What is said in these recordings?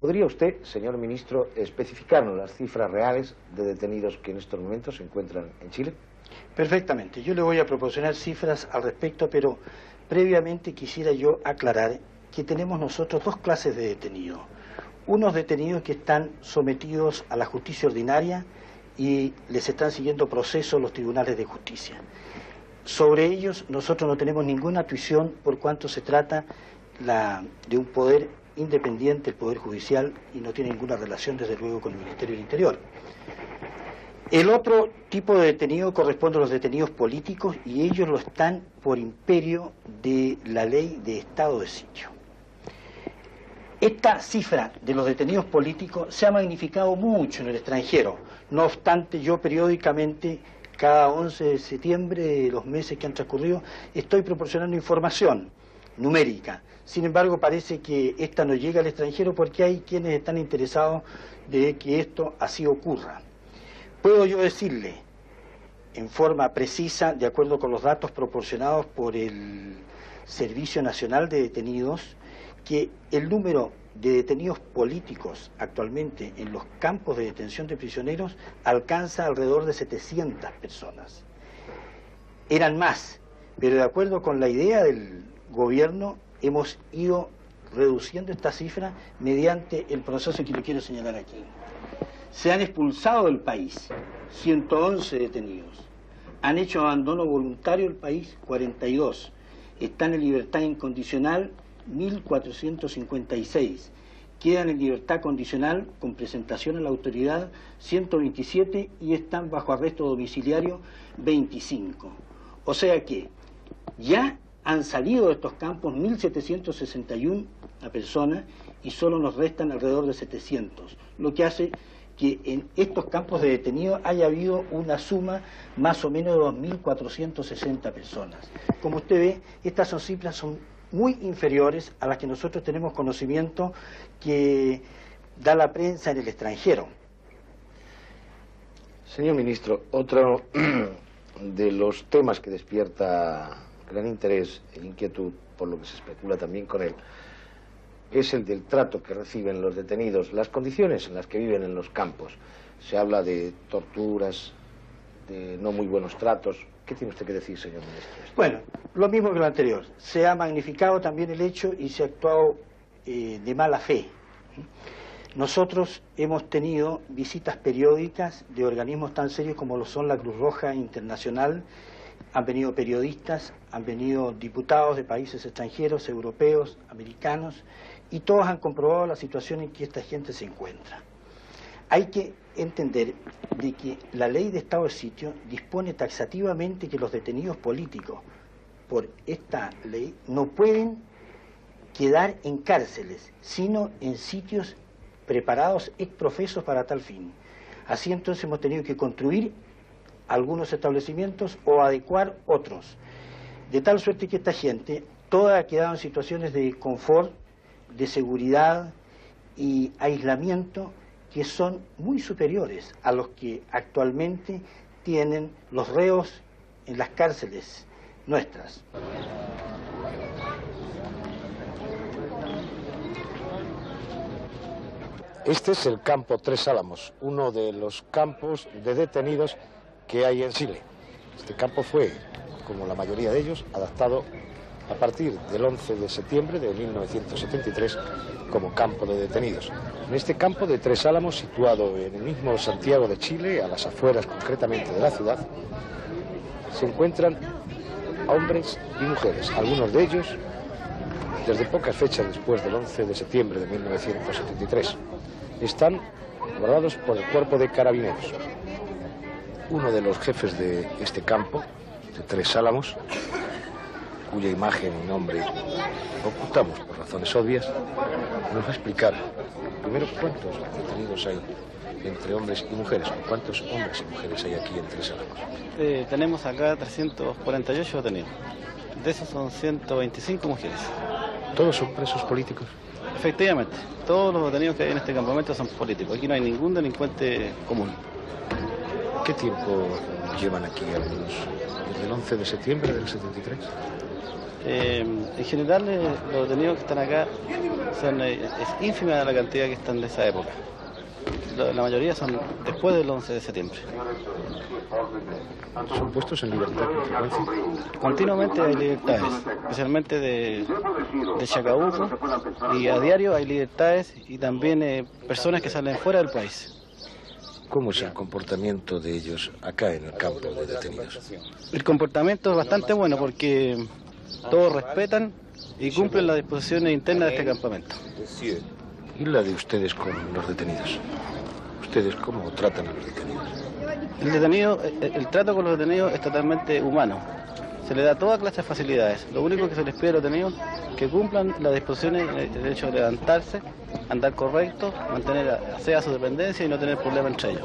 ¿Podría usted, señor ministro, especificarnos las cifras reales de detenidos que en estos momentos se encuentran en Chile? Perfectamente. Yo le voy a proporcionar cifras al respecto, pero previamente quisiera yo aclarar que tenemos nosotros dos clases de detenidos. Unos detenidos que están sometidos a la justicia ordinaria y les están siguiendo procesos los tribunales de justicia. Sobre ellos nosotros no tenemos ninguna tuición por cuanto se trata de un poder independiente, el Poder Judicial, y no tiene ninguna relación desde luego con el Ministerio del Interior. El otro tipo de detenido corresponde a los detenidos políticos y ellos lo están por imperio de la ley de estado de sitio. Esta cifra de los detenidos políticos se ha magnificado mucho en el extranjero. No obstante, yo periódicamente, cada 11 de septiembre, de los meses que han transcurrido, estoy proporcionando información numérica. Sin embargo, parece que esta no llega al extranjero porque hay quienes están interesados de que esto así ocurra. Puedo yo decirle, en forma precisa, de acuerdo con los datos proporcionados por el Servicio Nacional de Detenidos, que el número de detenidos políticos actualmente en los campos de detención de prisioneros alcanza alrededor de 700 personas. Eran más, pero de acuerdo con la idea del gobierno hemos ido reduciendo esta cifra mediante el proceso que le quiero señalar aquí. Se han expulsado del país 111 detenidos, han hecho abandono voluntario del país 42, están en libertad incondicional 1456, quedan en libertad condicional con presentación a la autoridad 127 y están bajo arresto domiciliario 25. O sea que ya han salido de estos campos 1761 personas y solo nos restan alrededor de 700, lo que hace que en estos campos de detenidos haya habido una suma más o menos de 2.460 personas. Como usted ve, estas cifras son muy inferiores a las que nosotros tenemos conocimiento que da la prensa en el extranjero. Señor ministro, otro de los temas que despierta gran interés e inquietud, por lo que se especula también con él, es el del trato que reciben los detenidos, las condiciones en las que viven en los campos. Se habla de torturas, de no muy buenos tratos. ¿Qué tiene usted que decir, señor ministro? Bueno, lo mismo que lo anterior. Se ha magnificado también el hecho y se ha actuado de mala fe. Nosotros hemos tenido visitas periódicas de organismos tan serios como lo son la Cruz Roja Internacional. Han venido periodistas, han venido diputados de países extranjeros, europeos, americanos, y todos han comprobado la situación en que esta gente se encuentra. Hay que entender de que la ley de estado de sitio dispone taxativamente que los detenidos políticos por esta ley no pueden quedar en cárceles, sino en sitios preparados ex profeso para tal fin. Así entonces hemos tenido que construir algunos establecimientos o adecuar otros, de tal suerte que esta gente toda ha quedado en situaciones de confort, de seguridad y aislamiento que son muy superiores a los que actualmente tienen los reos en las cárceles nuestras. Este es el campo Tres Álamos, uno de los campos de detenidos que hay en Chile. Este campo fue, como la mayoría de ellos, adaptado a partir del 11 de septiembre de 1973 como campo de detenidos. En este campo de Tres Álamos, situado en el mismo Santiago de Chile, a las afueras concretamente de la ciudad, se encuentran hombres y mujeres, algunos de ellos desde pocas fechas después del 11 de septiembre de 1973. Están guardados por el Cuerpo de Carabineros. Uno de los jefes de este campo, de Tres Álamos, cuya imagen y nombre ocultamos por razones obvias, nos va a explicar primero cuántos detenidos hay entre hombres y mujeres, o cuántos hombres y mujeres hay aquí en Tres Álamos. Tenemos acá 348 detenidos, de esos son 125 mujeres. ¿Todos son presos políticos? Efectivamente, todos los detenidos que hay en este campamento son políticos, aquí no hay ningún delincuente común. ¿Qué tiempo llevan aquí algunos? ¿Desde el 11 de septiembre del 73? En general, los detenidos que están acá es ínfima la cantidad que están de esa época. La mayoría son después del 11 de septiembre. ¿Son puestos en libertad con frecuencia? Continuamente hay libertades, especialmente de Chacabuco, y a diario hay libertades y también personas que salen fuera del país. ¿Cómo es el comportamiento de ellos acá en el campo de detenidos? El comportamiento es bastante bueno porque todos respetan y cumplen las disposiciones internas de este campamento. ¿Y la de ustedes con los detenidos? ¿Ustedes cómo tratan a los detenidos? El trato con los detenidos es totalmente humano. Se les da toda clase de facilidades. Lo único que se les pide a los detenidos es que cumplan las disposiciones, el hecho de levantarse, andar correcto, mantener asea su dependencia y no tener problemas entre ellos.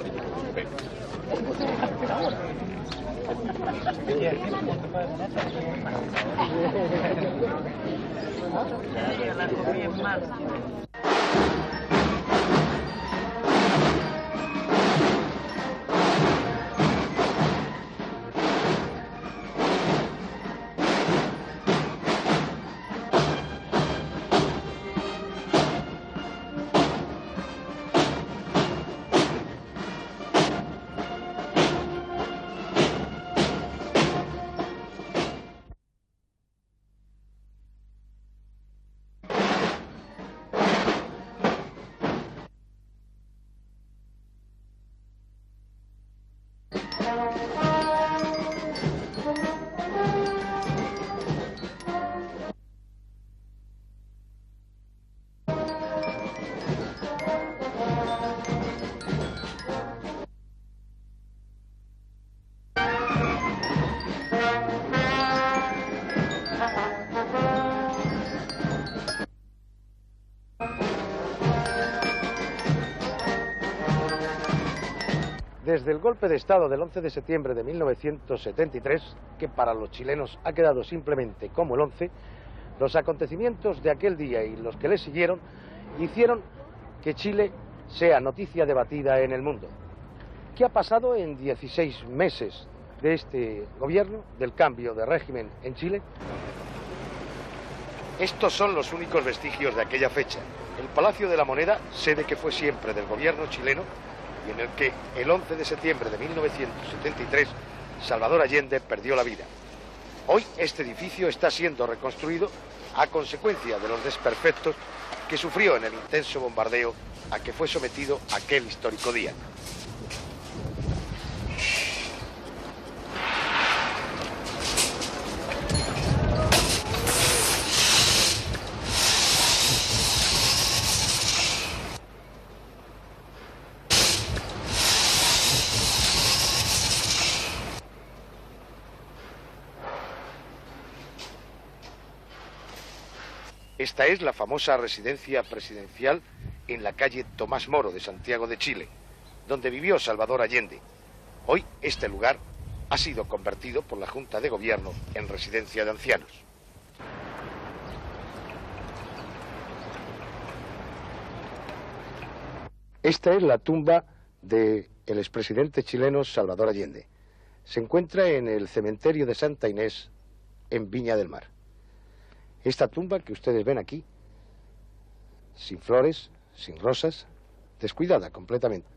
Desde el golpe de Estado del 11 de septiembre de 1973, que para los chilenos ha quedado simplemente como el 11, los acontecimientos de aquel día y los que le siguieron hicieron que Chile sea noticia debatida en el mundo. ¿Qué ha pasado en 16 meses de este gobierno, del cambio de régimen en Chile? Estos son los únicos vestigios de aquella fecha. El Palacio de la Moneda, sede que fue siempre del gobierno chileno, y en el que el 11 de septiembre de 1973 Salvador Allende perdió la vida. Hoy este edificio está siendo reconstruido a consecuencia de los desperfectos que sufrió en el intenso bombardeo a que fue sometido aquel histórico día. Esta es la famosa residencia presidencial en la calle Tomás Moro de Santiago de Chile, donde vivió Salvador Allende. Hoy este lugar ha sido convertido por la Junta de Gobierno en residencia de ancianos. Esta es la tumba del expresidente chileno Salvador Allende. Se encuentra en el cementerio de Santa Inés, en Viña del Mar. Esta tumba que ustedes ven aquí, sin flores, sin rosas, descuidada completamente.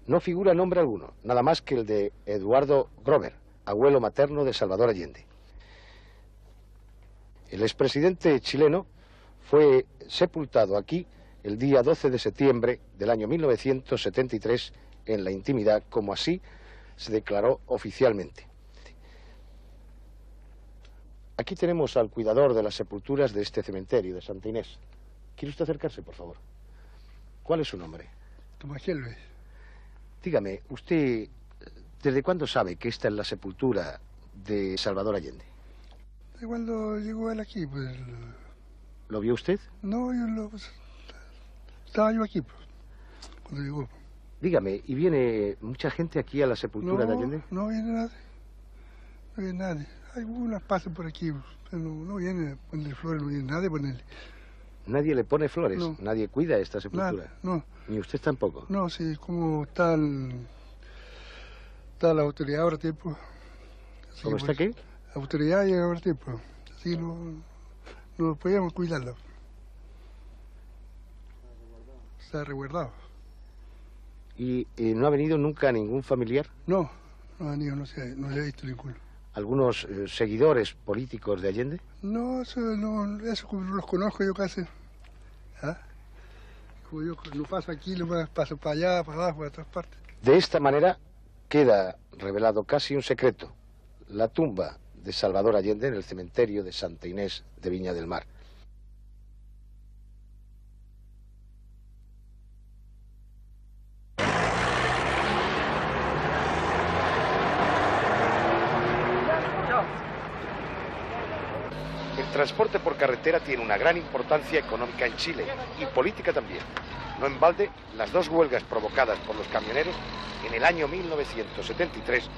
No figura nombre alguno, nada más que el de Eduardo Grover, abuelo materno de Salvador Allende. El expresidente chileno fue sepultado aquí el día 12 de septiembre del año 1973 en la intimidad, como así se declaró oficialmente. Aquí tenemos al cuidador de las sepulturas de este cementerio de Santa Inés. ¿Quiere usted acercarse, por favor? ¿Cuál es su nombre? Tomás Gelves. Dígame, ¿usted desde cuándo sabe que esta es la sepultura de Salvador Allende? De cuando llegó él aquí, pues... ¿Lo vio usted? No, estaba yo aquí, pues, cuando llegó. Dígame, ¿y viene mucha gente aquí a la sepultura de Allende? No viene nadie. No viene nadie. Hay unas pasan por aquí, pero no viene a ponerle flores, no viene nadie a ponerle. ¿Nadie le pone flores? No. ¿Nadie cuida esta sepultura? Nada, no. ¿Ni usted tampoco? No, sí, como está la autoridad ahora tiempo. ¿Cómo está qué? La autoridad llega ahora tiempo. así no podíamos cuidarla. Está resguardado. ¿Y no ha venido nunca ningún familiar? No ha venido, no se ha visto ninguno. ¿Algunos seguidores políticos de Allende? No, eso como los conozco yo casi. ¿Ah? Como yo no paso aquí, lo paso para allá, para abajo, a todas partes. De esta manera queda revelado casi un secreto: la tumba de Salvador Allende en el cementerio de Santa Inés de Viña del Mar. El transporte por carretera tiene una gran importancia económica en Chile y política también. No en balde, las dos huelgas provocadas por los camioneros en el año 1973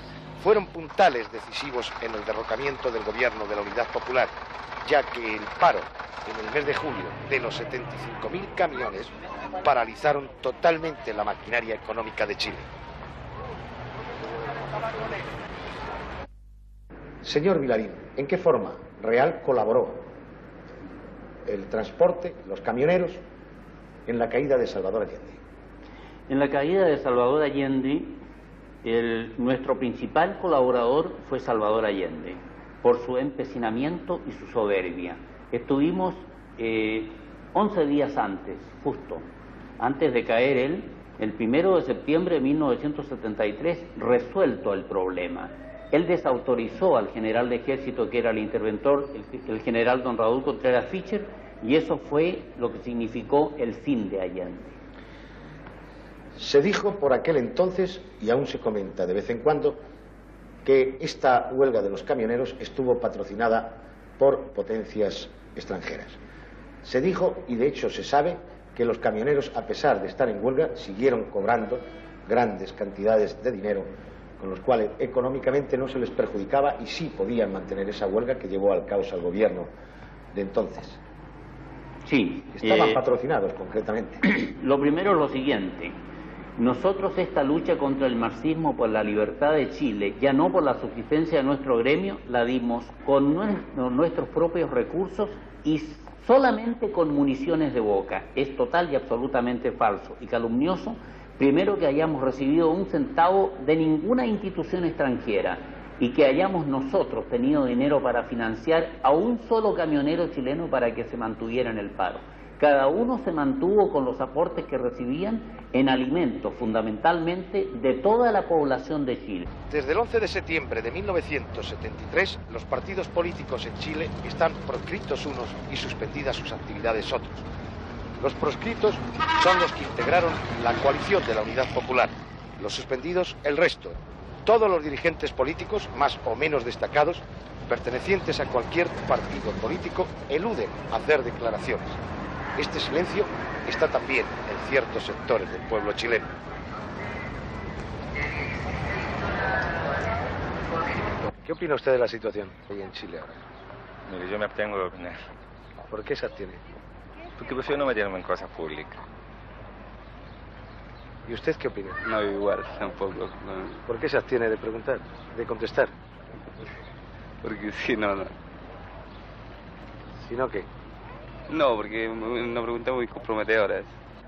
fueron puntales decisivos en el derrocamiento del gobierno de la Unidad Popular, ya que el paro en el mes de julio de los 75.000 camiones paralizaron totalmente la maquinaria económica de Chile. Señor Vilarín, ¿en qué forma real colaboró el transporte, los camioneros, en la caída de Salvador Allende? En la caída de Salvador Allende, nuestro principal colaborador fue Salvador Allende, por su empecinamiento y su soberbia. Estuvimos 11 días antes, justo, antes de caer él, el 1 de septiembre de 1973, resuelto el problema. Él desautorizó al general de ejército, que era el interventor, el general don Raúl Contreras Fischer, y eso fue lo que significó el fin de Allende. Se dijo por aquel entonces, y aún se comenta de vez en cuando, que esta huelga de los camioneros estuvo patrocinada por potencias extranjeras. Se dijo, y de hecho se sabe, que los camioneros, a pesar de estar en huelga, siguieron cobrando grandes cantidades de dinero, con los cuales económicamente no se les perjudicaba y sí podían mantener esa huelga que llevó al caos al gobierno de entonces. Sí. Estaban patrocinados concretamente. Lo primero es lo siguiente: nosotros esta lucha contra el marxismo por la libertad de Chile, ya no por la subsistencia de nuestro gremio, la dimos con nuestros propios recursos y solamente con municiones de boca. Es total y absolutamente falso y calumnioso, primero, que hayamos recibido un centavo de ninguna institución extranjera y que hayamos nosotros tenido dinero para financiar a un solo camionero chileno para que se mantuviera en el paro. Cada uno se mantuvo con los aportes que recibían en alimentos, fundamentalmente de toda la población de Chile. Desde el 11 de septiembre de 1973, los partidos políticos en Chile están proscritos unos y suspendidas sus actividades otros. Los proscritos son los que integraron la coalición de la Unidad Popular, los suspendidos el resto. Todos los dirigentes políticos, más o menos destacados, pertenecientes a cualquier partido político, eluden hacer declaraciones. Este silencio está también en ciertos sectores del pueblo chileno. ¿Qué opina usted de la situación hoy en Chile ahora? Mire, yo me abstengo de opinar. ¿Por qué se abstiene? Porque prefiero no meterme en cosas públicas. ¿Y usted qué opina? No, igual, tampoco. No. ¿Por qué se abstiene de preguntar, de contestar? Porque si no, no. ¿Si no qué? No, porque es una pregunta muy comprometedora.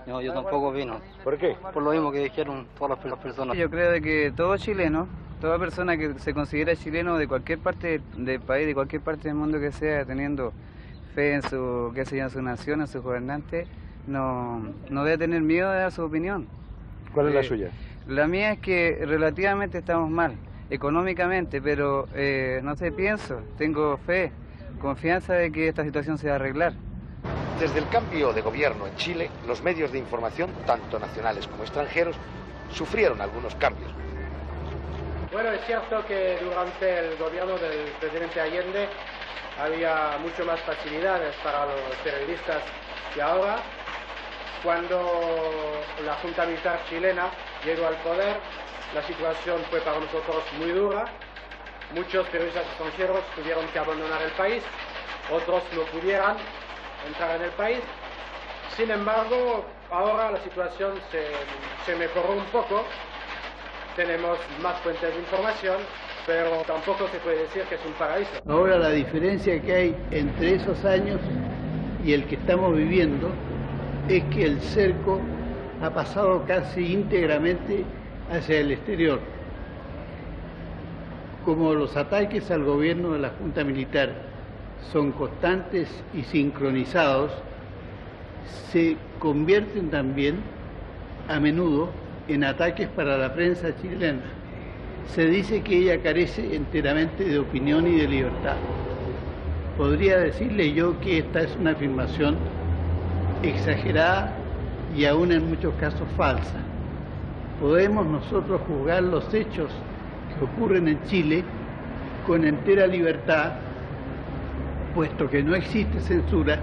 No, yo tampoco opino. ¿Por qué? Por lo mismo que dijeron todas las personas. Yo creo de que todo chileno, toda persona que se considera chileno de cualquier parte del país, de cualquier parte del mundo que sea, teniendo fe en su, qué sé yo, en su nación, en sus gobernantes, no debe tener miedo de dar su opinión. ¿Cuál es la suya? La mía es que relativamente estamos mal, económicamente, pero no sé, tengo fe, confianza de que esta situación se va a arreglar. Desde el cambio de gobierno en Chile, los medios de información, tanto nacionales como extranjeros, sufrieron algunos cambios. Bueno, es cierto que durante el gobierno del presidente Allende había mucho más facilidades para los periodistas que ahora. Cuando la Junta Militar chilena llegó al poder, la situación fue para nosotros muy dura. Muchos periodistas extranjeros tuvieron que abandonar el país, otros no pudieran entrar en el país. Sin embargo, ahora la situación se mejoró un poco, tenemos más fuentes de información pero tampoco se puede decir que es un paraíso. Ahora la diferencia que hay entre esos años y el que estamos viviendo es que el cerco ha pasado casi íntegramente hacia el exterior. Como los ataques al gobierno de la Junta Militar son constantes y sincronizados, se convierten también a menudo en ataques para la prensa chilena. Se dice que ella carece enteramente de opinión y de libertad. Podría decirle yo que esta es una afirmación exagerada y aún en muchos casos falsa. Podemos nosotros juzgar los hechos que ocurren en Chile con entera libertad, puesto que no existe censura.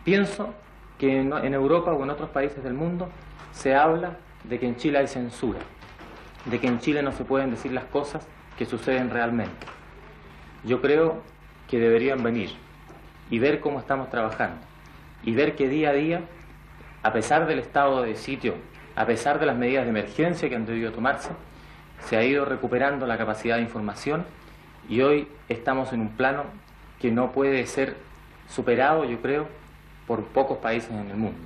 Pienso que en Europa o en otros países del mundo se habla de que en Chile hay censura, de que en Chile no se pueden decir las cosas que suceden realmente. Yo creo que deberían venir y ver cómo estamos trabajando y ver que día a día, a pesar del estado de sitio, a pesar de las medidas de emergencia que han debido tomarse, se ha ido recuperando la capacidad de información y hoy estamos en un plano que no puede ser superado, yo creo, por pocos países en el mundo.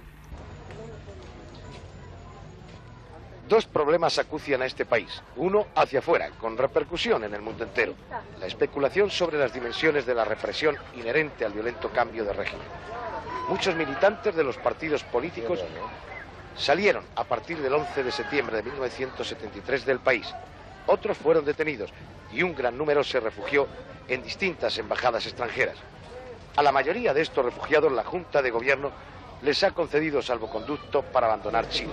Dos problemas acucian a este país, uno hacia afuera, con repercusión en el mundo entero, la especulación sobre las dimensiones de la represión inherente al violento cambio de régimen. Muchos militantes de los partidos políticos salieron a partir del 11 de septiembre de 1973 del país, otros fueron detenidos y un gran número se refugió en distintas embajadas extranjeras. A la mayoría de estos refugiados la Junta de Gobierno les ha concedido salvoconducto para abandonar Chile,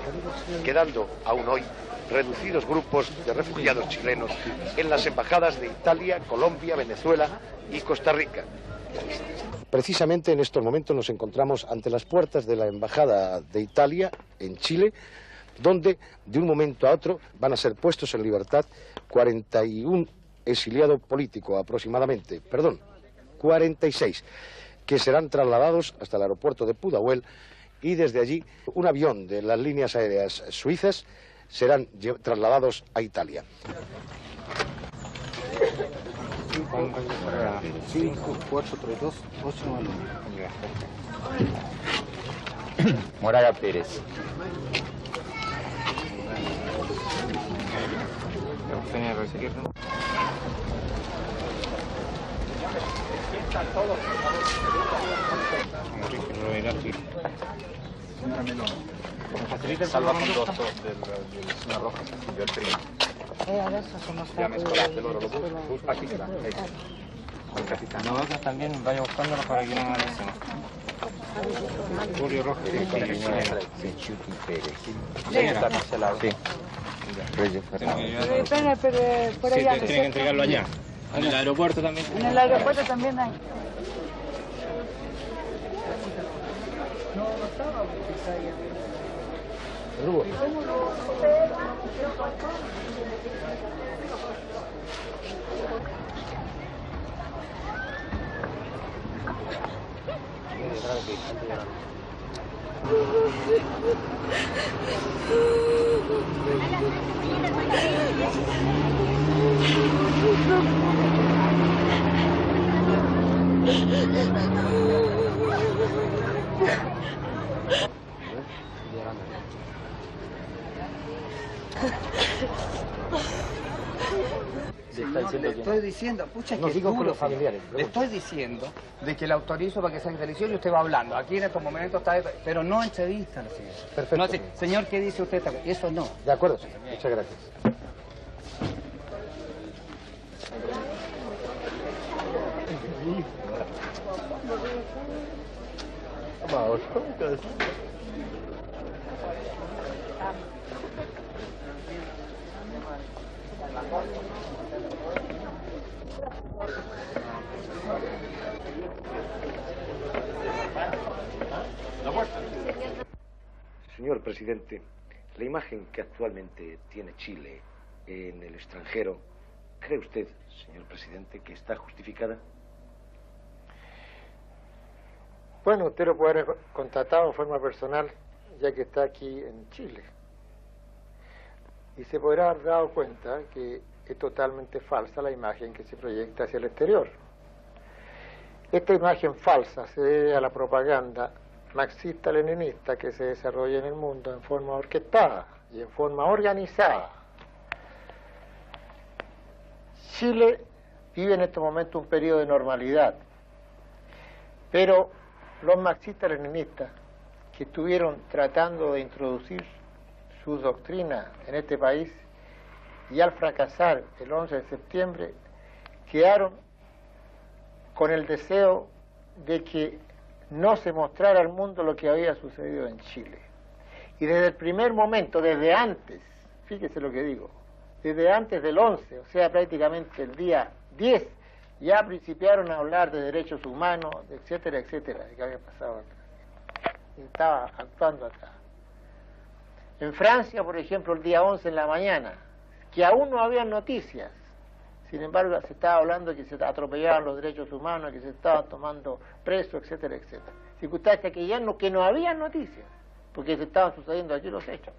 quedando aún hoy reducidos grupos de refugiados chilenos en las embajadas de Italia, Colombia, Venezuela y Costa Rica. Precisamente en estos momentos nos encontramos ante las puertas de la Embajada de Italia en Chile, donde de un momento a otro van a ser puestos en libertad 41 exiliados políticos aproximadamente, 46, que serán trasladados hasta el aeropuerto de Pudahuel y desde allí un avión de las líneas aéreas suizas serán trasladados a Italia. 5, 4, 3, 2, 8, 9, 9. Moraga Pérez. Salvaconducto del signor Rojas, il primo. Adesso sono Ya mezcolaste loro, lo busco aquí está. Nosotros también vaya buscándolo para que no avancen. Julio Rojas, Ciuti Pérez. Sí, está cancelado. Sí. Reyes Fernández. Por allá. Sí, tienen que entregarlo allá. En el aeropuerto también. En el aeropuerto también hay. Señor, le estoy diciendo, pucha, no que digo duro, con los familiares. le estoy diciendo de que le autorizo para que salga televisión y usted va hablando. Aquí en estos momentos está, pero no entrevista, señor. Perfecto. No, señor, ¿qué dice usted? Eso no. De acuerdo, señor. Muchas gracias. Vamos. Señor presidente, la imagen que actualmente tiene Chile en el extranjero, ¿cree usted, señor presidente, que está justificada? Bueno, usted lo puede haber constatado de forma personal, ya que está aquí en Chile. Y se podrá haber dado cuenta que es totalmente falsa la imagen que se proyecta hacia el exterior. Esta imagen falsa se debe a la propaganda marxista-leninista que se desarrolla en el mundo en forma orquestada y en forma organizada. Chile vive en este momento un periodo de normalidad, pero los marxistas-leninistas que estuvieron tratando de introducir sus doctrinas en este país y al fracasar el 11 de septiembre quedaron con el deseo de que no se mostrara al mundo lo que había sucedido en Chile. Y desde el primer momento, desde antes, fíjese lo que digo, desde antes del 11, o sea, prácticamente el día 10, ya principiaron a hablar de derechos humanos, etcétera, etcétera, de qué había pasado acá. Y estaba actuando acá. En Francia, por ejemplo, el día 11 en la mañana, que aún no había noticias, sin embargo se estaba hablando de que se atropellaban los derechos humanos, que se estaban tomando presos, etcétera, etcétera. Circunstancias que ya no, que no había noticias, porque se estaban sucediendo aquí los hechos.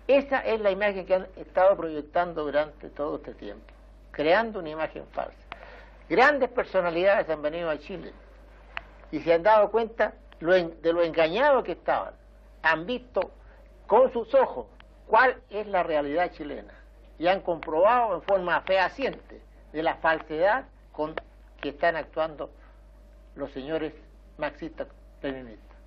Esa es la imagen que han estado proyectando durante todo este tiempo, creando una imagen falsa. Grandes personalidades han venido a Chile y se han dado cuenta de lo engañados que estaban. Han visto con sus ojos cuál es la realidad chilena y han comprobado en forma fehaciente de la falsedad con que están actuando los señores marxistas-leninistas.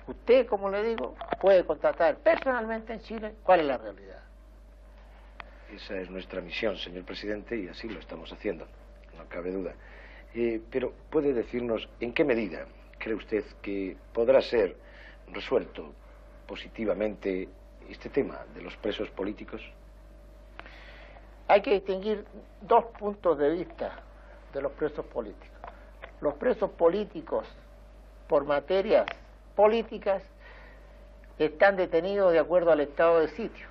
Usted, como le digo, puede constatar personalmente en Chile cuál es la realidad. Esa es nuestra misión, señor presidente, y así lo estamos haciendo, no cabe duda. Pero ¿puede decirnos en qué medida cree usted que podrá ser resuelto positivamente este tema de los presos políticos? Hay que distinguir dos puntos de vista de los presos políticos. Los presos políticos, por materias políticas, están detenidos de acuerdo al estado de sitio.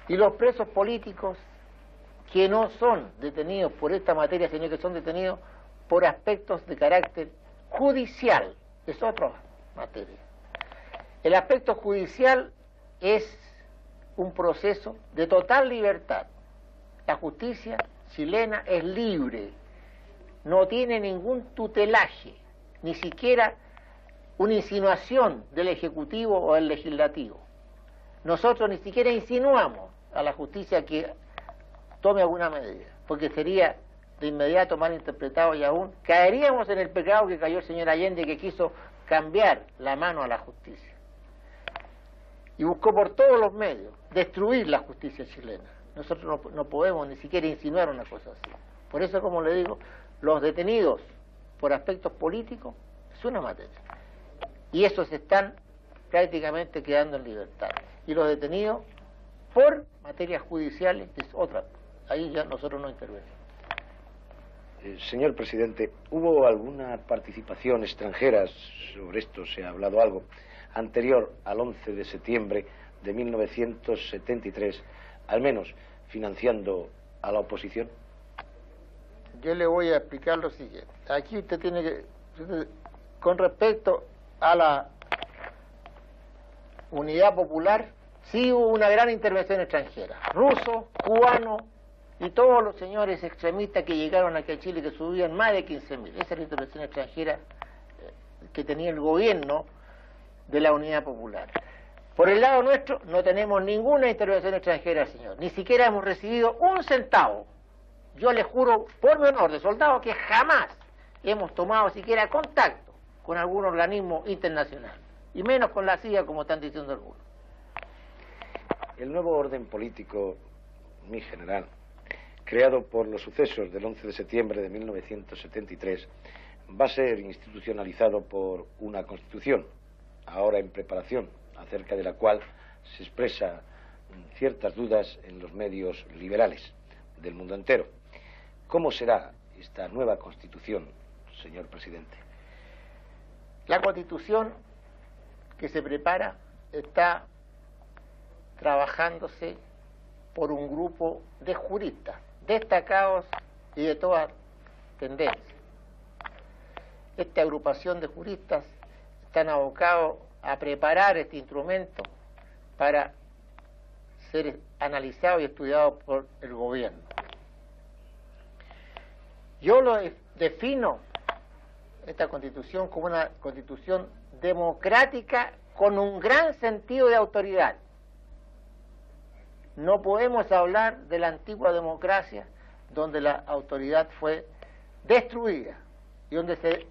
Y los presos políticos que no son detenidos por esta materia, sino que son detenidos por aspectos de carácter judicial, es otra materia. El aspecto judicial es un proceso de total libertad. La justicia chilena es libre, no tiene ningún tutelaje, ni siquiera una insinuación del Ejecutivo o del Legislativo. Nosotros ni siquiera insinuamos a la justicia que tome alguna medida, porque sería de inmediato mal interpretado y aún caeríamos en el pecado que cayó el señor Allende, que quiso cambiar la mano a la justicia y buscó por todos los medios destruir la justicia chilena. Nosotros no podemos ni siquiera insinuar una cosa así. Por eso, como le digo, los detenidos por aspectos políticos es una materia, y esos están prácticamente quedando en libertad, y los detenidos por materias judiciales es otra. Ahí ya nosotros no intervenimos. Señor presidente, ¿hubo alguna participación extranjera, sobre esto se ha hablado algo, anterior al 11 de septiembre de 1973, al menos financiando a la oposición? Yo le voy a explicar lo siguiente. Aquí usted tiene que, con respecto a la Unidad Popular, sí hubo una gran intervención extranjera. Rusos, cubanos y todos los señores extremistas que llegaron aquí a Chile, que subían más de 15.000. Esa es la intervención extranjera que tenía el gobierno de la Unidad Popular. Por el lado nuestro no tenemos ninguna intervención extranjera, señor. Ni siquiera hemos recibido un centavo. Yo le juro por mi honor de soldado que jamás hemos tomado siquiera contacto con algún organismo internacional, y menos con la CIA, como están diciendo algunos. El nuevo orden político, mi general, creado por los sucesos del 11 de septiembre de 1973, va a ser institucionalizado por una constitución, ahora en preparación, acerca de la cual se expresa ciertas dudas en los medios liberales del mundo entero. ¿Cómo será esta nueva constitución, señor presidente? La constitución que se prepara está trabajándose por un grupo de juristas destacados y de toda tendencia. Esta agrupación de juristas están abocados a preparar este instrumento para ser analizado y estudiado por el gobierno. Yo lo defino, esta constitución, como una constitución democrática con un gran sentido de autoridad. No podemos hablar de la antigua democracia donde la autoridad fue destruida y donde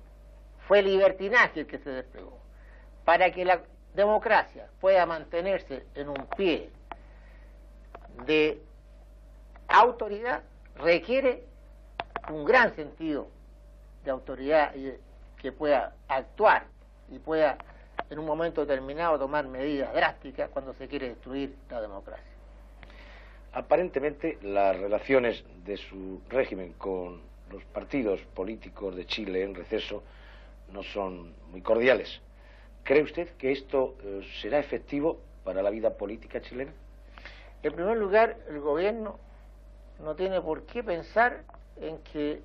fue libertinaje el que se desplegó. Para que la democracia pueda mantenerse en un pie de autoridad, requiere un gran sentido de autoridad y que pueda actuar y pueda en un momento determinado tomar medidas drásticas cuando se quiere destruir la democracia. Aparentemente las relaciones de su régimen con los partidos políticos de Chile en receso no son muy cordiales. ¿Cree usted que esto será efectivo para la vida política chilena? En primer lugar, el gobierno no tiene por qué pensar en que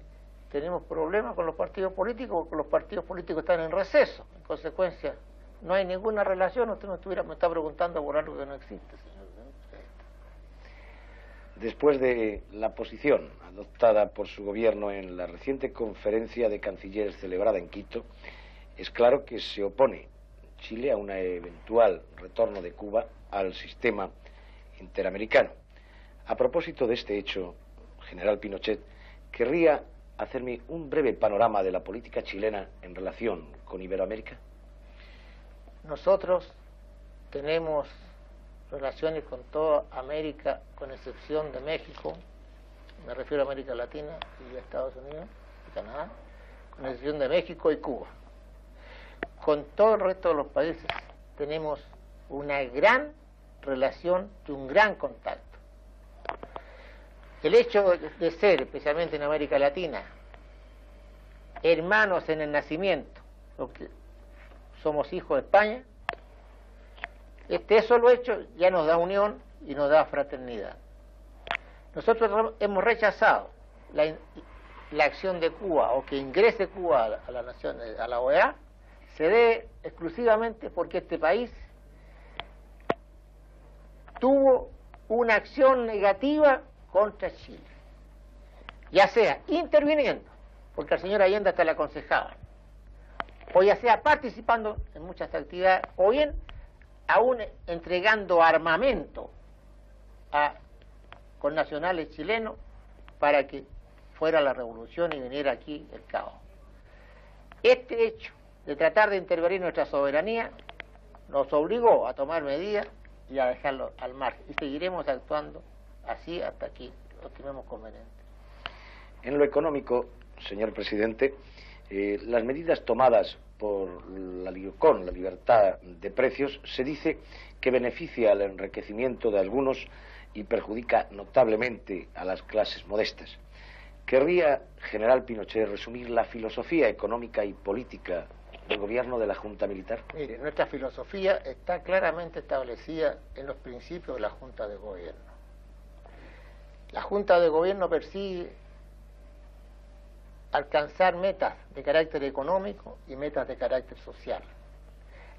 tenemos problemas con los partidos políticos, porque los partidos políticos están en receso. En consecuencia, no hay ninguna relación. Usted me está preguntando por algo que no existe, señor. Después de la posición adoptada por su gobierno en la reciente conferencia de cancilleres celebrada en Quito, es claro que se opone Chile a un eventual retorno de Cuba al sistema interamericano. A propósito de este hecho, general Pinochet, ¿querría hacerme un breve panorama de la política chilena en relación con Iberoamérica? Nosotros tenemos relaciones con toda América, con excepción de México, me refiero a América Latina y a Estados Unidos y Canadá, con excepción de México y Cuba. Con todo el resto de los países tenemos una gran relación y un gran contacto. El hecho de ser, especialmente en América Latina, hermanos en el nacimiento, porque somos hijos de España, este solo hecho ya nos da unión y nos da fraternidad. Nosotros hemos rechazado la acción de Cuba o que ingrese Cuba a la OEA, se debe exclusivamente porque este país tuvo una acción negativa contra Chile, ya sea interviniendo, porque al señor Allende hasta le aconsejaban, o ya sea participando en muchas actividades, o bien aún entregando armamento a connacionales chilenos para que fuera la revolución y viniera aquí el caos. Este hecho de tratar de intervenir nuestra soberanía nos obligó a tomar medidas y a dejarlo al margen, y seguiremos actuando así hasta que lo estimemos conveniente. En lo económico, señor presidente, las medidas tomadas con la libertad de precios se dice que beneficia al enriquecimiento de algunos y perjudica notablemente a las clases modestas. ¿Querría, general Pinochet, resumir la filosofía económica y política del gobierno de la Junta Militar? Mire, nuestra filosofía está claramente establecida en los principios de la Junta de Gobierno. La Junta de Gobierno persigue alcanzar metas de carácter económico y metas de carácter social.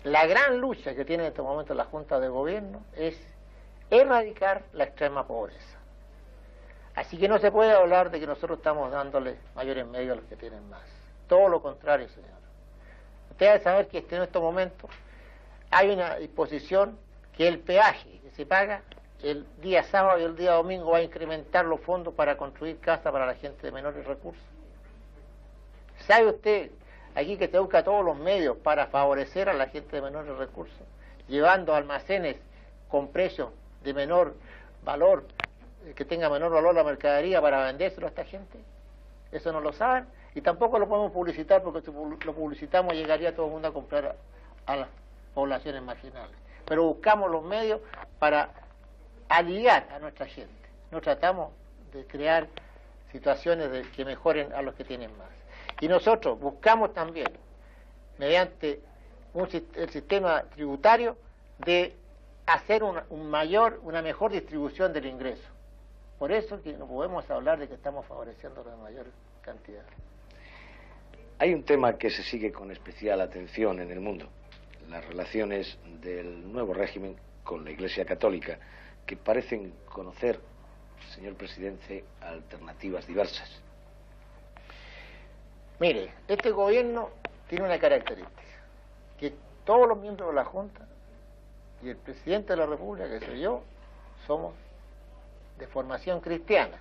La gran lucha que tiene en este momento la Junta de Gobierno es erradicar la extrema pobreza. Así que no se puede hablar de que nosotros estamos dándole mayores medios a los que tienen más. Todo lo contrario, señor. Usted debe saber que en estos momentos hay una disposición que el peaje que se paga el día sábado y el día domingo va a incrementar los fondos para construir casas para la gente de menores recursos. ¿Sabe usted aquí que se busca todos los medios para favorecer a la gente de menores recursos, llevando almacenes con precios de menor valor, que tenga menor valor la mercadería para vendérselo a esta gente? Eso no lo saben y tampoco lo podemos publicitar, porque si lo publicitamos llegaría todo el mundo a comprar a las poblaciones marginales. Pero buscamos los medios para aliviar a nuestra gente. No tratamos de crear situaciones que mejoren a los que tienen más. Y nosotros buscamos también, mediante el sistema tributario, de hacer una mejor distribución del ingreso. Por eso que no podemos hablar de que estamos favoreciendo la mayor cantidad. Hay un tema que se sigue con especial atención en el mundo: las relaciones del nuevo régimen con la Iglesia Católica, que parecen conocer, señor presidente, alternativas diversas. Mire, este gobierno tiene una característica, que todos los miembros de la Junta y el presidente de la República, que soy yo, somos de formación cristiana.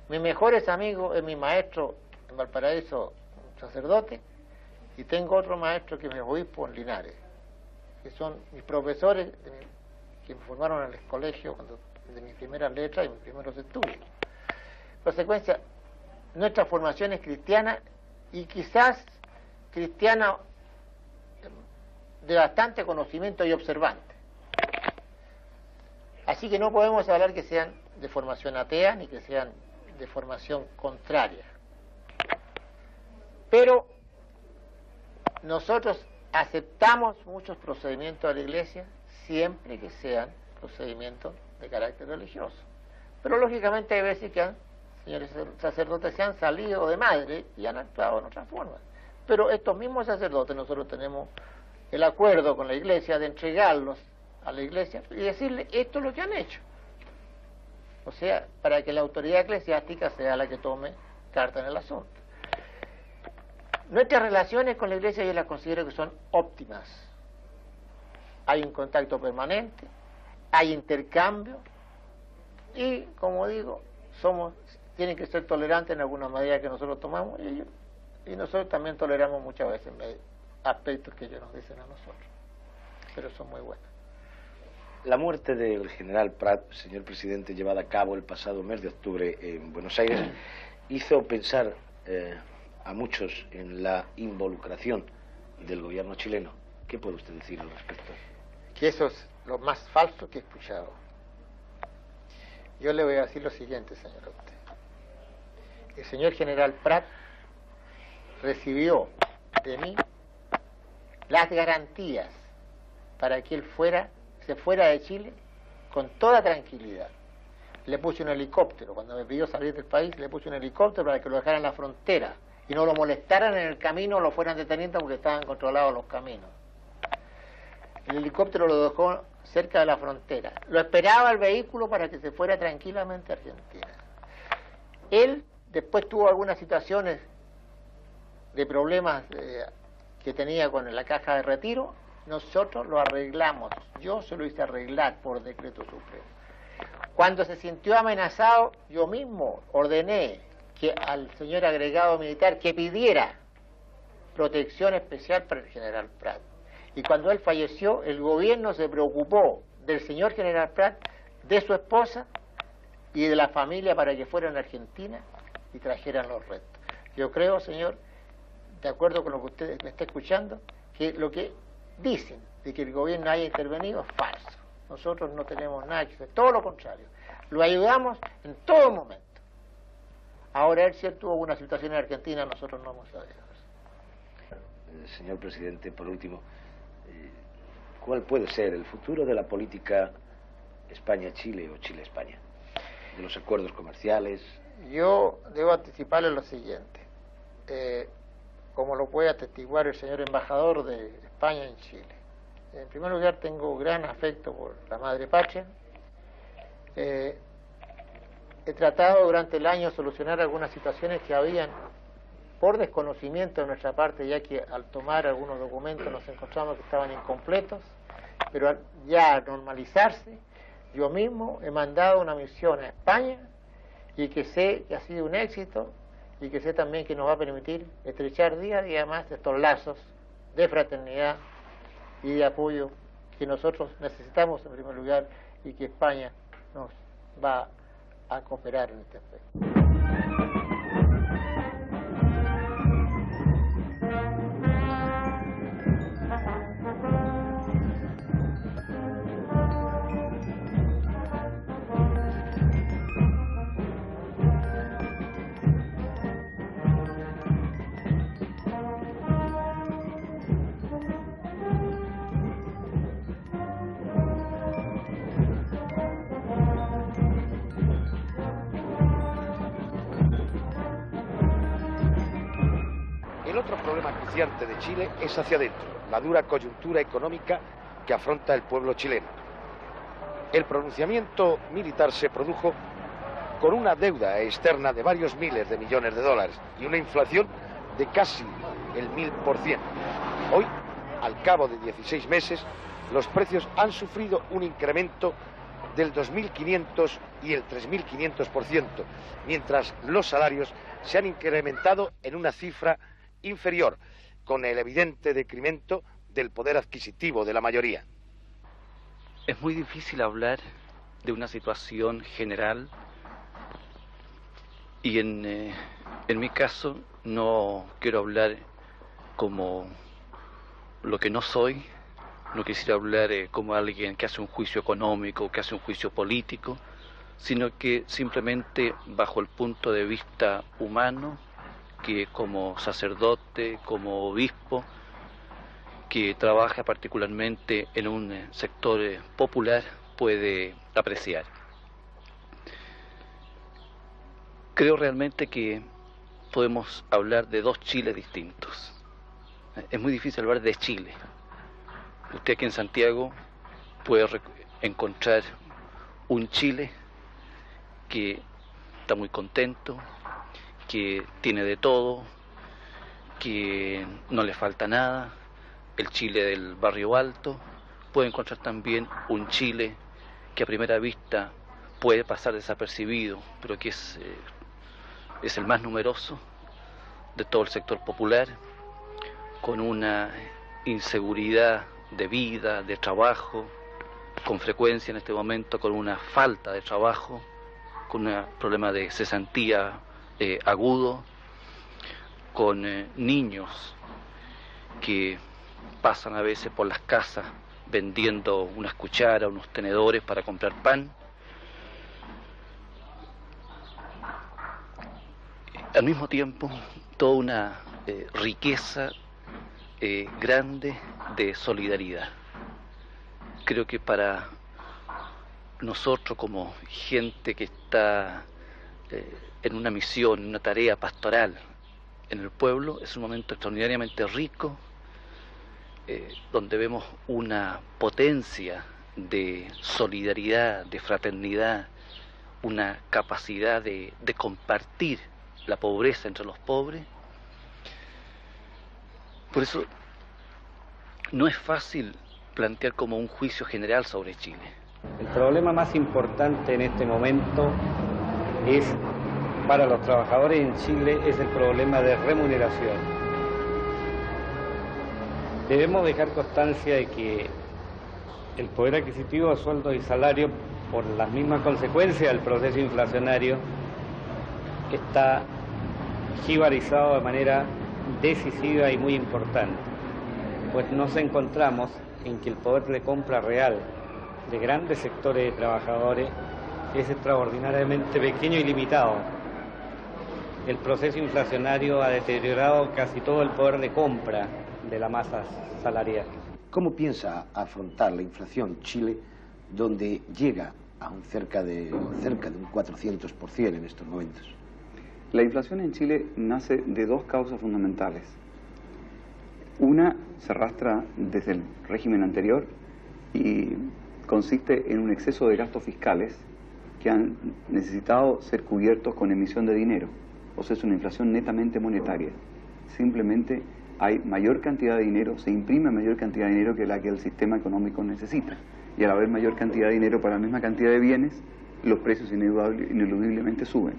Mis mejores amigos es mi maestro en Valparaíso, un sacerdote, y tengo otro maestro que es mi obispo en Linares, que son mis profesores que me formaron en el colegio de mis primeras letras y mis primeros estudios. En consecuencia, nuestra formación es cristiana y quizás cristiana de bastante conocimiento y observante. Así que no podemos hablar que sean de formación atea ni que sean de formación contraria. Pero nosotros aceptamos muchos procedimientos de la Iglesia siempre que sean procedimientos de carácter religioso. Pero lógicamente hay veces que señores sacerdotes se han salido de madre y han actuado en otra forma. Pero estos mismos sacerdotes, nosotros tenemos el acuerdo con la Iglesia de entregarlos a la Iglesia y decirle esto es lo que han hecho. O sea, para que la autoridad eclesiástica sea la que tome carta en el asunto. Nuestras relaciones con la Iglesia yo las considero que son óptimas. Hay un contacto permanente, hay intercambio y, como digo, tienen que ser tolerantes en alguna medida que nosotros tomamos y nosotros también toleramos muchas veces aspectos que ellos nos dicen a nosotros, pero son muy buenos. La muerte del general Prat, señor presidente, llevada a cabo el pasado mes de octubre en Buenos Aires, hizo pensar a muchos en la involucración del gobierno chileno. ¿Qué puede usted decir al respecto? Que eso es lo más falso que he escuchado. Yo le voy a decir lo siguiente, señor Orte. El señor general Prat recibió de mí las garantías para que él se fuera de Chile con toda tranquilidad. Le puse un helicóptero, cuando me pidió salir del país, le puse un helicóptero para que lo dejaran en la frontera y no lo molestaran en el camino o lo fueran deteniendo porque estaban controlados los caminos. El helicóptero lo dejó cerca de la frontera. Lo esperaba el vehículo para que se fuera tranquilamente a Argentina. Él después tuvo algunas situaciones de problemas que tenía con la caja de retiro. Nosotros lo arreglamos. Yo se lo hice arreglar por decreto supremo. Cuando se sintió amenazado, yo mismo ordené que al señor agregado militar que pidiera protección especial para el general Prat. Y cuando él falleció, el gobierno se preocupó del señor general Prat, de su esposa y de la familia para que fueran a Argentina y trajeran los restos. Yo creo, señor, de acuerdo con lo que usted me está escuchando, que lo que dicen de que el gobierno haya intervenido es falso. Nosotros no tenemos nada que hacer, todo lo contrario. Lo ayudamos en todo momento. Ahora él cierto hubo una situación en Argentina, nosotros no hemos sabido. Señor presidente, por último, ¿cuál puede ser el futuro de la política España-Chile o Chile-España? De los acuerdos comerciales. Yo debo anticiparle lo siguiente. Como lo puede atestiguar el señor embajador de España en Chile. En primer lugar, tengo gran afecto por la madre patria. He tratado durante el año de solucionar algunas situaciones que habían por desconocimiento de nuestra parte, ya que al tomar algunos documentos nos encontramos que estaban incompletos, pero ya al normalizarse, yo mismo he mandado una misión a España y que sé que ha sido un éxito y que sé también que nos va a permitir estrechar día a día más estos lazos de fraternidad y de apoyo que nosotros necesitamos en primer lugar y que España nos va a cooperar en este aspecto. El otro problema cruciante de Chile es hacia adentro, la dura coyuntura económica que afronta el pueblo chileno. El pronunciamiento militar se produjo con una deuda externa de varios miles de millones de dólares y una inflación de casi el 1000%. Hoy, al cabo de 16 meses, los precios han sufrido un incremento del 2.500 y el 3.500%, mientras los salarios se han incrementado en una cifra inferior, con el evidente decremento del poder adquisitivo de la mayoría. Es muy difícil hablar de una situación general y en mi caso no quiero hablar como lo que no soy, no quisiera hablar como alguien que hace un juicio económico, que hace un juicio político, sino que simplemente bajo el punto de vista humano, que como sacerdote, como obispo, que trabaja particularmente en un sector popular, puede apreciar. Creo realmente que podemos hablar de dos Chiles distintos. Es muy difícil hablar de Chile. Usted aquí en Santiago puede encontrar un Chile que está muy contento, que tiene de todo, que no le falta nada, el Chile del barrio alto. Puede encontrar también un Chile que a primera vista puede pasar desapercibido, pero que es el más numeroso de todo el sector popular, con una inseguridad de vida, de trabajo, con frecuencia en este momento con una falta de trabajo, con un problema de cesantía agudo, con niños que pasan a veces por las casas vendiendo unas cucharas, unos tenedores para comprar pan. Al mismo tiempo, toda una riqueza grande de solidaridad. Creo que para nosotros como gente que está en una misión, en una tarea pastoral en el pueblo, es un momento extraordinariamente rico, donde vemos una potencia de solidaridad, de fraternidad, una capacidad de compartir la pobreza entre los pobres. Por eso no es fácil plantear como un juicio general sobre Chile. El problema más importante en este momento es, para los trabajadores en Chile, es el problema de remuneración. Debemos dejar constancia de que el poder adquisitivo, sueldos y salarios, por las mismas consecuencias del proceso inflacionario, está jibarizado de manera decisiva y muy importante, pues nos encontramos en que el poder de compra real de grandes sectores de trabajadores es extraordinariamente pequeño y limitado. El proceso inflacionario ha deteriorado casi todo el poder de compra de la masa salarial. ¿Cómo piensa afrontar la inflación Chile, donde llega a cerca de un 400% en estos momentos? La inflación en Chile nace de dos causas fundamentales. Una se arrastra desde el régimen anterior y consiste en un exceso de gastos fiscales que han necesitado ser cubiertos con emisión de dinero. O sea, es una inflación netamente monetaria. Simplemente hay mayor cantidad de dinero, se imprime mayor cantidad de dinero que la que el sistema económico necesita. Y al haber mayor cantidad de dinero para la misma cantidad de bienes, los precios ineludiblemente suben.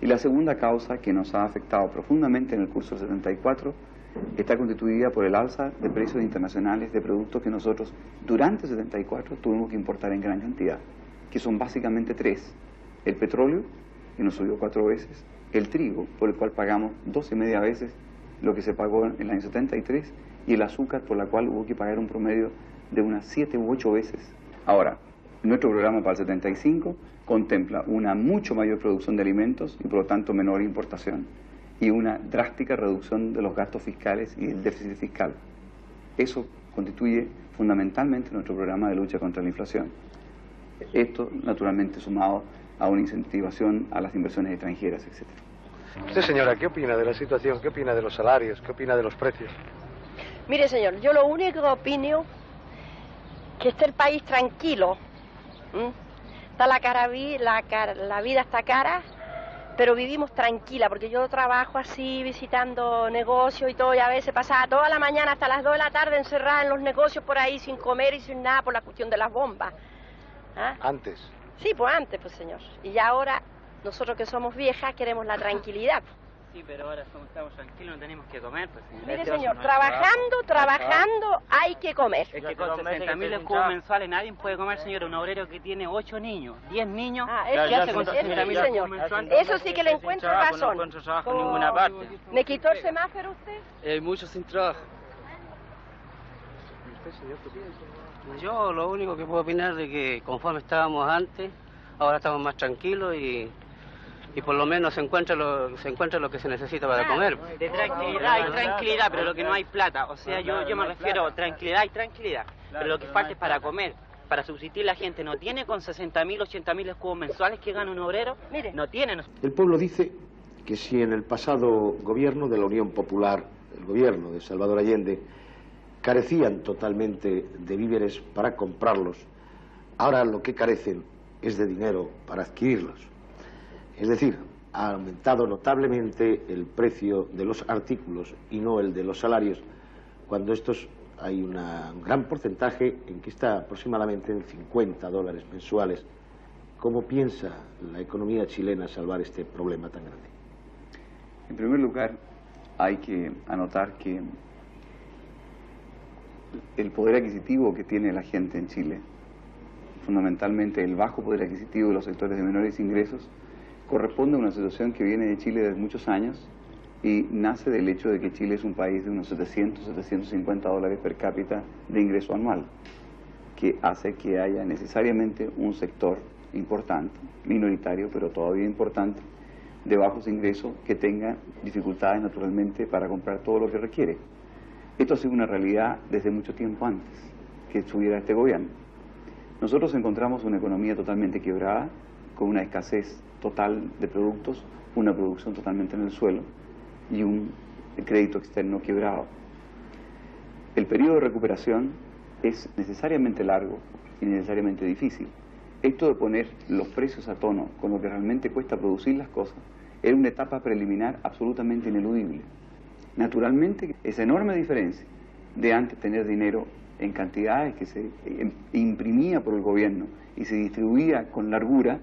Y la segunda causa que nos ha afectado profundamente en el curso del 74 está constituida por el alza de precios internacionales de productos que nosotros durante el 74 tuvimos que importar en gran cantidad, que son básicamente tres: el petróleo, que nos subió 4 veces, el trigo, por el cual pagamos 2,5 veces lo que se pagó en el año 73, y el azúcar, por la cual hubo que pagar un promedio de unas 7 u 8 veces. Ahora, nuestro programa para el 75 contempla una mucho mayor producción de alimentos y por lo tanto menor importación, y una drástica reducción de los gastos fiscales y el déficit fiscal. Eso constituye fundamentalmente nuestro programa de lucha contra la inflación. Esto, naturalmente, sumado a una incentivación a las inversiones extranjeras, etc. Usted, señora, ¿qué opina de la situación? ¿Qué opina de los salarios? ¿Qué opina de los precios? Mire, señor, yo lo único que opino que esté el país tranquilo, Está la vida está cara, pero vivimos tranquila, porque yo trabajo así, visitando negocios y todo, y a veces pasaba toda la mañana hasta las 2 de la tarde encerrada en los negocios por ahí, sin comer y sin nada, por la cuestión de las bombas. ¿Ah? Antes. Sí, pues antes, pues señor. Y ya ahora, nosotros que somos viejas, queremos la tranquilidad. Sí, pero ahora estamos tranquilos, no tenemos que comer, pues señor. Mire señor, trabajando hay que comer. Es que con 60.000 escudos mensuales nadie puede comer, señor. Un obrero que tiene 8 niños, 10 niños, ¿qué hace con 60.000 escudos mensuales? Eso sí que le encuentro razón. No encuentro trabajo en ninguna parte. ¿Me quitó el semáforo usted? Hay muchos sin trabajo. Yo lo único que puedo opinar es de que conforme estábamos antes, ahora estamos más tranquilos y por lo menos se encuentra lo que se necesita para comer. De tranquilidad hay tranquilidad, pero lo que no hay plata. O sea, yo me refiero a tranquilidad y tranquilidad, pero lo que falta es para comer. Para subsistir la gente no tiene con 60.000, 80.000 escudos mensuales que gana un obrero. Mire, no tiene. El pueblo dice que si en el pasado gobierno de la Unión Popular, el gobierno de Salvador Allende, carecían totalmente de víveres para comprarlos, ahora lo que carecen es de dinero para adquirirlos. Es decir, ha aumentado notablemente el precio de los artículos y no el de los salarios, cuando estos hay un gran porcentaje en que está aproximadamente en $50 mensuales. ¿Cómo piensa la economía chilena salvar este problema tan grande? En primer lugar, hay que anotar que el poder adquisitivo que tiene la gente en Chile, fundamentalmente el bajo poder adquisitivo de los sectores de menores ingresos, corresponde a una situación que viene de Chile desde muchos años y nace del hecho de que Chile es un país de unos 750 dólares per cápita de ingreso anual, que hace que haya necesariamente un sector importante, minoritario, pero todavía importante, de bajos ingresos que tenga dificultades naturalmente para comprar todo lo que requiere. Esto ha sido una realidad desde mucho tiempo antes que estuviera este gobierno. Nosotros encontramos una economía totalmente quebrada, con una escasez total de productos, una producción totalmente en el suelo y un crédito externo quebrado. El periodo de recuperación es necesariamente largo y necesariamente difícil. Esto de poner los precios a tono con lo que realmente cuesta producir las cosas era una etapa preliminar absolutamente ineludible. Naturalmente, esa enorme diferencia de antes tener dinero en cantidades que se imprimía por el gobierno y se distribuía con largura,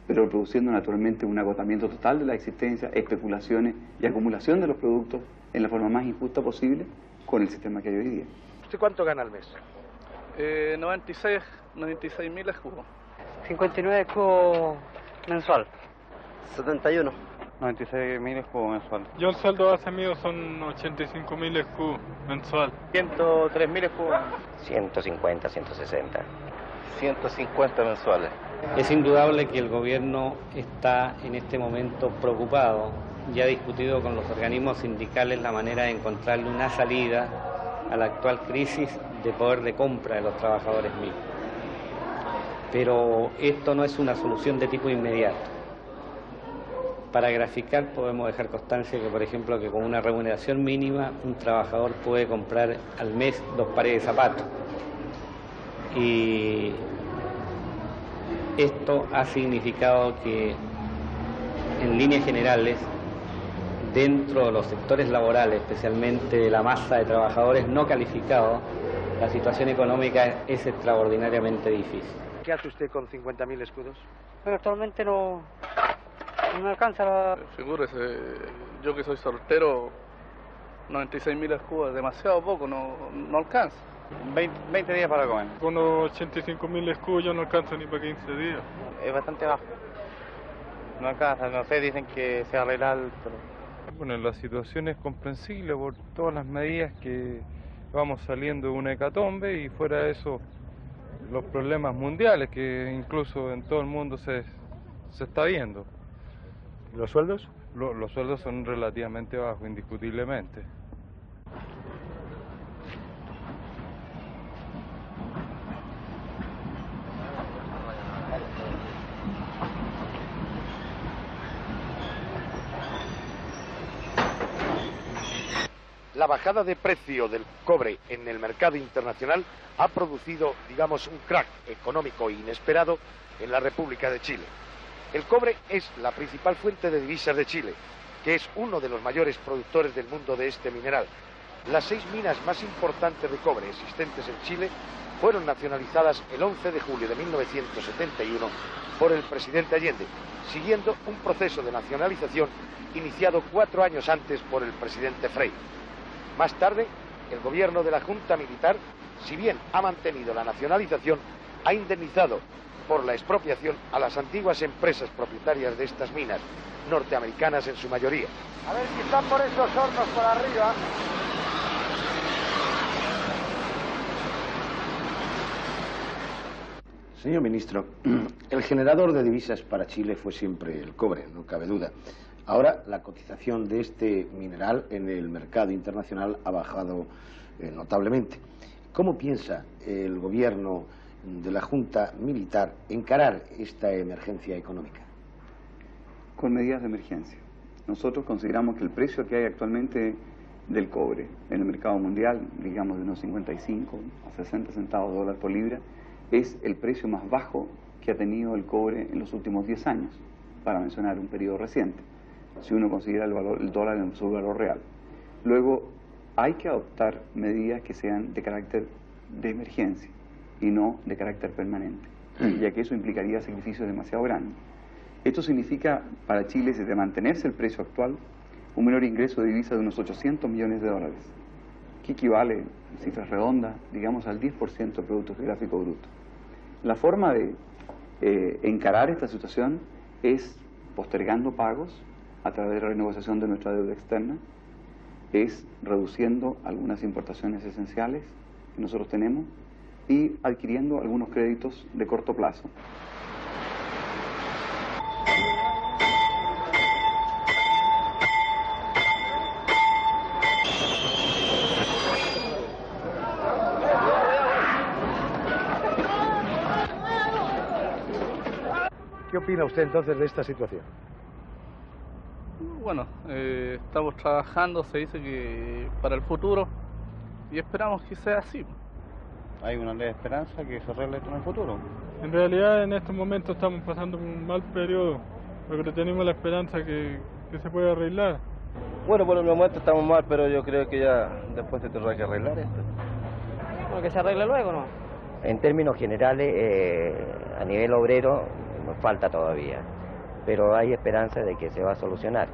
pero produciendo naturalmente un agotamiento total de la existencia, especulaciones y acumulación de los productos en la forma más injusta posible con el sistema que hay hoy día. ¿Usted cuánto gana al mes? 96.000 escudos. 59 escudos mensual. 71. 96.000 escudos mensual. Yo el sueldo base mío son 85.000 escudos mensual. 103.000 escudos. 150, 160. 150 mensuales. Es indudable que el gobierno está en este momento preocupado y ha discutido con los organismos sindicales la manera de encontrarle una salida a la actual crisis de poder de compra de los trabajadores mismos. Pero esto no es una solución de tipo inmediato. Para graficar podemos dejar constancia que, por ejemplo, que con una remuneración mínima un trabajador puede comprar al mes 2 pares de zapatos. Y esto ha significado que, en líneas generales, dentro de los sectores laborales, especialmente de la masa de trabajadores no calificados, la situación económica es extraordinariamente difícil. ¿Qué hace usted con 50.000 escudos? Pero actualmente no me alcanza la... Figúrese, yo que soy soltero, 96.000 escudos es demasiado poco, no alcanza. 20 días para comer. Con unos 85.000 escudos yo no alcanzo ni para 15 días. Es bastante bajo. No alcanza, no sé, dicen que se arregla pero... Bueno, la situación es comprensible por todas las medidas que vamos saliendo de una hecatombe y fuera de eso los problemas mundiales que incluso en todo el mundo se está viendo. ¿Los sueldos? Los sueldos son relativamente bajos, indiscutiblemente. La bajada de precio del cobre en el mercado internacional ha producido, digamos, un crack económico inesperado en la República de Chile. El cobre es la principal fuente de divisas de Chile, que es uno de los mayores productores del mundo de este mineral. Las 6 minas más importantes de cobre existentes en Chile fueron nacionalizadas el 11 de julio de 1971 por el presidente Allende, siguiendo un proceso de nacionalización iniciado 4 años antes por el presidente Frei. Más tarde, el gobierno de la Junta Militar, si bien ha mantenido la nacionalización, ha indemnizado por la expropiación a las antiguas empresas propietarias de estas minas, norteamericanas en su mayoría. A ver si están por esos hornos por arriba. Señor ministro, el generador de divisas para Chile fue siempre el cobre, no cabe duda. Ahora la cotización de este mineral en el mercado internacional ha bajado notablemente. ¿Cómo piensa el gobierno de la Junta Militar encarar esta emergencia económica? Con medidas de emergencia. Nosotros consideramos que el precio que hay actualmente del cobre en el mercado mundial, digamos de unos 55 a 60 centavos de dólar por libra, es el precio más bajo que ha tenido el cobre en los últimos 10 años, para mencionar un periodo reciente, si uno considera el dólar en su valor real. Luego, hay que adoptar medidas que sean de carácter de emergencia y no de carácter permanente, ya que eso implicaría sacrificios demasiado grandes. Esto significa para Chile, de mantenerse el precio actual, un menor ingreso de divisa de unos 800 millones de dólares, que equivale, en cifras redondas, digamos al 10% del Producto Geográfico Bruto. La forma de encarar esta situación es postergando pagos a través de la renegociación de nuestra deuda externa, es reduciendo algunas importaciones esenciales que nosotros tenemos y adquiriendo algunos créditos de corto plazo. ¿Qué opina usted entonces de esta situación? Bueno, estamos trabajando, se dice que para el futuro, y esperamos que sea así. Hay una leve esperanza que se arregle esto en el futuro. En realidad en estos momentos estamos pasando un mal periodo, pero tenemos la esperanza que se puede arreglar. Bueno, por el momento estamos mal, pero yo creo que ya después se tendrá que arreglar esto. Bueno, que se arregle luego, ¿no? En términos generales, a nivel obrero, nos falta todavía, pero hay esperanza de que se va a solucionar.